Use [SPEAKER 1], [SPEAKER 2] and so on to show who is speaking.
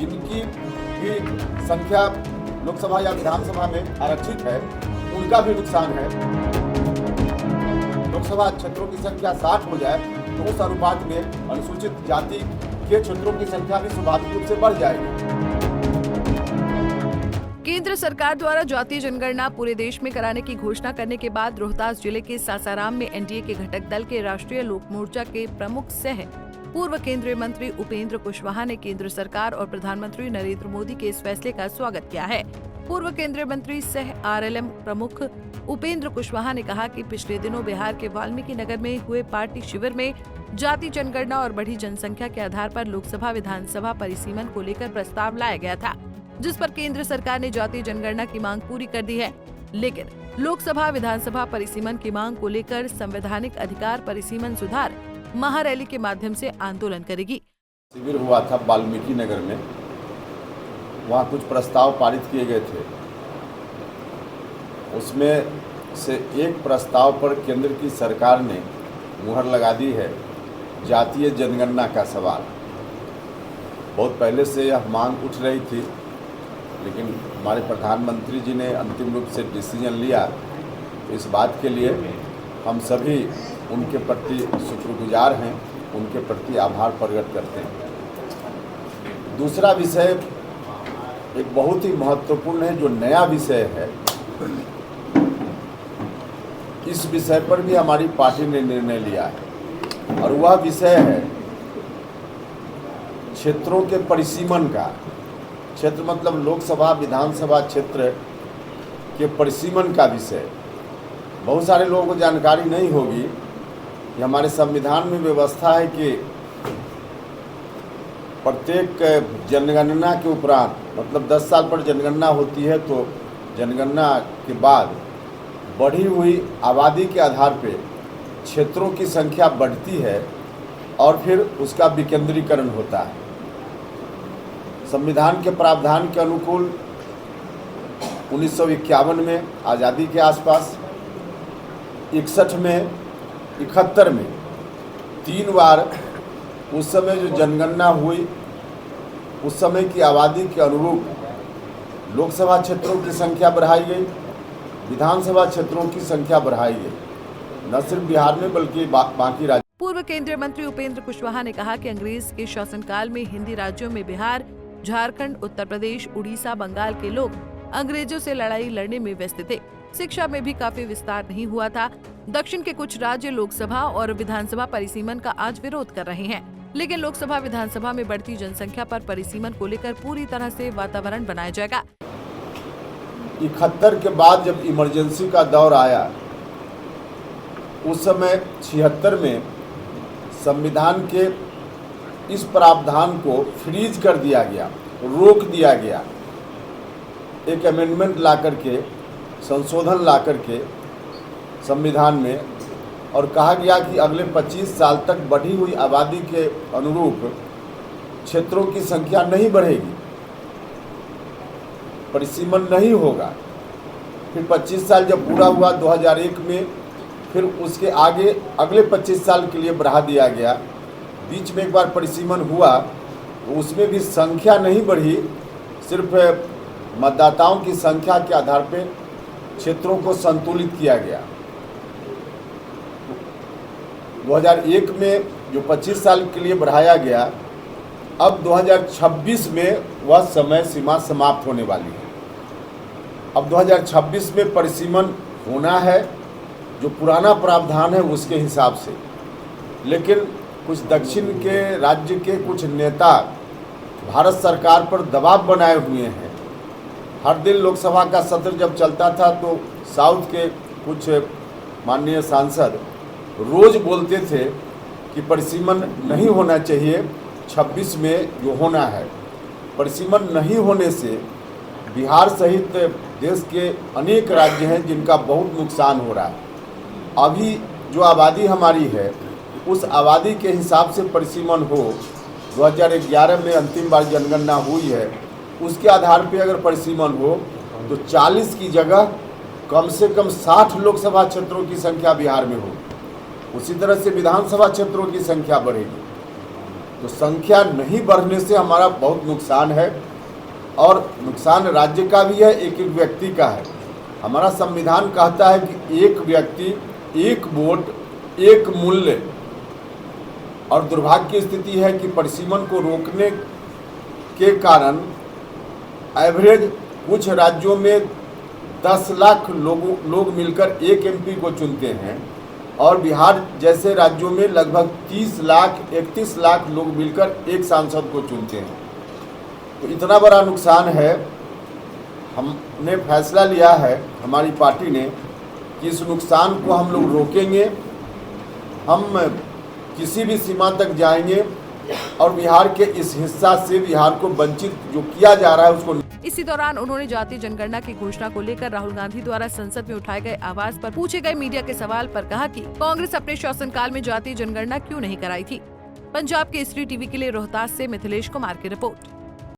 [SPEAKER 1] जिनकी भी संख्या लोकसभा या विधानसभा में आरक्षित है उनका भी नुकसान है। लोकसभा क्षेत्रों की संख्या 60 हो जाए तो उस अनुपात में अनुसूचित जाति के क्षेत्रों की संख्या भी स्वाभाविक रूप से बढ़ जाएगी।
[SPEAKER 2] केंद्र सरकार द्वारा जातीय जनगणना पूरे देश में कराने की घोषणा करने के बाद रोहतास जिले के सासाराम में एनडीए के घटक दल के राष्ट्रीय लोक मोर्चा के प्रमुख सह पूर्व केंद्रीय मंत्री उपेंद्र कुशवाहा ने केंद्र सरकार और प्रधानमंत्री नरेंद्र मोदी के इस फैसले का स्वागत किया है। पूर्व केंद्रीय मंत्री सह आरएलएम प्रमुख उपेंद्र कुशवाहा ने कहा कि पिछले दिनों बिहार के वाल्मीकि नगर में हुए पार्टी शिविर में जाति जनगणना और बढ़ी जनसंख्या के आधार पर लोकसभा विधानसभा परिसीमन को लेकर प्रस्ताव लाया गया था, जिस पर केंद्र सरकार ने जातीय जनगणना की मांग पूरी कर दी है। लेकिन लोकसभा विधानसभा परिसीमन की मांग को लेकर संवैधानिक अधिकार परिसीमन सुधार महारैली के माध्यम से आंदोलन करेगी।
[SPEAKER 1] शिविर हुआ था वाल्मीकि नगर में, वहाँ कुछ प्रस्ताव पारित किए गए थे। उसमें से एक प्रस्ताव पर केंद्र की सरकार ने मुहर लगा दी है, जातीय जनगणना का सवाल। बहुत पहले से यह मांग उठ रही थी, लेकिन हमारे प्रधानमंत्री जी ने अंतिम रूप से डिसीजन लिया। इस बात के लिए हम सभी उनके प्रति शुक्रगुजार हैं, उनके प्रति आभार प्रकट करते हैं। दूसरा विषय एक बहुत ही महत्वपूर्ण है, जो नया विषय है। इस विषय पर भी हमारी पार्टी ने निर्णय लिया है और वह विषय है क्षेत्रों के परिसीमन का। क्षेत्र मतलब लोकसभा विधानसभा क्षेत्र के परिसीमन का विषय। बहुत सारे लोगों को जानकारी नहीं होगी कि हमारे संविधान में व्यवस्था है कि प्रत्येक जनगणना के उपरांत, मतलब 10 साल पर जनगणना होती है, तो जनगणना के बाद बढ़ी हुई आबादी के आधार पे क्षेत्रों की संख्या बढ़ती है और फिर उसका विकेंद्रीकरण होता है। संविधान के प्रावधान के अनुकूल 1951 में आज़ादी के आसपास, 61 में, 71 में 3 बार उस समय जो जनगणना हुई, उस समय की आबादी के अनुरूप लोकसभा क्षेत्रों की संख्या बढ़ाई गई, विधानसभा क्षेत्रों की संख्या बढ़ाई गई, न सिर्फ बिहार में बल्कि बाकी राज्य।
[SPEAKER 2] पूर्व केंद्रीय मंत्री उपेंद्र कुशवाहा ने कहा कि अंग्रेज के शासनकाल में हिंदी राज्यों में बिहार, झारखंड, उत्तर प्रदेश, उड़ीसा, बंगाल के लोग अंग्रेजों से लड़ाई लड़ने में व्यस्त थे। शिक्षा में भी काफी विस्तार नहीं हुआ था। दक्षिण के कुछ राज्य लोकसभा और विधानसभा परिसीमन का आज विरोध कर रहे हैं, लेकिन लोकसभा विधानसभा में बढ़ती जनसंख्या पर परिसीमन को लेकर पूरी तरह से वातावरण बनाया जाएगा।
[SPEAKER 1] 71 के बाद जब इमरजेंसी का दौर आया, उस समय 76 में संविधान के इस प्रावधान को फ्रीज कर दिया गया, रोक दिया गया। एक अमेंडमेंट ला करके, संशोधन ला करके संविधान में, और कहा गया कि अगले 25 साल तक बढ़ी हुई आबादी के अनुरूप क्षेत्रों की संख्या नहीं बढ़ेगी, परिसीमन नहीं होगा। फिर 25 साल जब पूरा हुआ 2001 में, फिर उसके आगे अगले 25 साल के लिए बढ़ा दिया गया। बीच में एक बार परिसीमन हुआ तो उसमें भी संख्या नहीं बढ़ी, सिर्फ मतदाताओं की संख्या के आधार पर क्षेत्रों को संतुलित किया गया। 2001 में जो 25 साल के लिए बढ़ाया गया, अब 2026 में वह समय सीमा समाप्त होने वाली है। अब 2026 में परिसीमन होना है, जो पुराना प्रावधान है उसके हिसाब से। लेकिन कुछ दक्षिण के राज्य के कुछ नेता भारत सरकार पर दबाव बनाए हुए हैं। हर दिन लोकसभा का सत्र जब चलता था तो साउथ के कुछ माननीय सांसद रोज बोलते थे कि परिसीमन नहीं होना चाहिए, 26 में जो होना है। परिसीमन नहीं होने से बिहार सहित देश के अनेक राज्य हैं जिनका बहुत नुकसान हो रहा है। अभी जो आबादी हमारी है, उस आबादी के हिसाब से परिसीमन हो। 2011 में अंतिम बार जनगणना हुई है, उसके आधार पे अगर परिसीमन हो तो 40 की जगह कम से कम 60 लोकसभा क्षेत्रों की संख्या बिहार में हो। उसी तरह से विधानसभा क्षेत्रों की संख्या बढ़ेगी। तो संख्या नहीं बढ़ने से हमारा बहुत नुकसान है और नुकसान राज्य का भी है, एक एक व्यक्ति का है। हमारा संविधान कहता है कि एक व्यक्ति एक वोट एक मूल्य, और दुर्भाग्य की स्थिति है कि परिसीमन को रोकने के कारण एवरेज कुछ राज्यों में 10 लाख लोग मिलकर एक एमपी को चुनते हैं और बिहार जैसे राज्यों में लगभग 30 लाख 31 लाख लोग मिलकर एक सांसद को चुनते हैं। तो इतना बड़ा नुकसान है। हमने फैसला लिया है हमारी पार्टी ने कि इस नुकसान को हम लोग रोकेंगे, हम किसी भी सीमा तक जाएंगे और बिहार के इस हिस्सा से बिहार को वंचित जो किया जा रहा है उसको।
[SPEAKER 2] इसी दौरान उन्होंने जातीय जनगणना की घोषणा को लेकर राहुल गांधी द्वारा संसद में उठाए गए आवाज पर पूछे गए मीडिया के सवाल पर कहा कि कांग्रेस अपने शासनकाल में जातीय जनगणना क्यों नहीं कराई थी। पंजाब केसरी टीवी के लिए रोहतास से मिथिलेश कुमार की रिपोर्ट।